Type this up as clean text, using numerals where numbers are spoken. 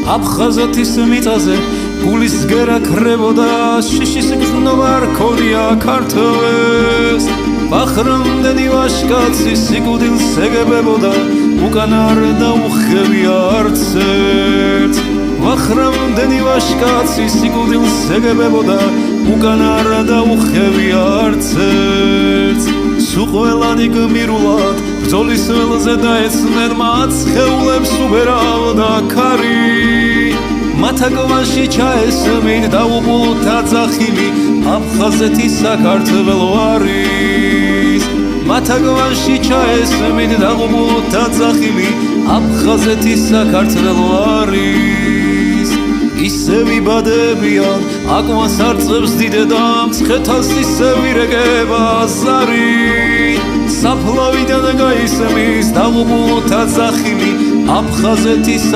აფხაზეთის მიწაზე გულის გერა ქრებოდა შიშის გზნობა არ ქონია ქართველებს ბახრამდენი ვაშკაცი სიკვდილს ეგებებოდა უკან არ დაუხევია არც ერთს ბახრამდენი ვაშკაცი სიკვდილს ეგებებოდა უკან არ დაუხევია არც ერთს სუყველანი გმირულად ბრძოლის ველზე დაეცნენ მათ სხეულებს უბერავდა ქარი მათა გვანში ჩაესმით დაუყულთა ძახილი აფხაზეთი საქართველო არის მათა გვანში ჩაესმით დაუყულთა ძახილი აფხაზეთი საქართველო არის ისევ იბადებიან აკმას არწევს დიდედა მცხეთას ისევ ირეკება ზარი საფლავიდან გაისმის დაუყულთა ძახილი აფხაზეთის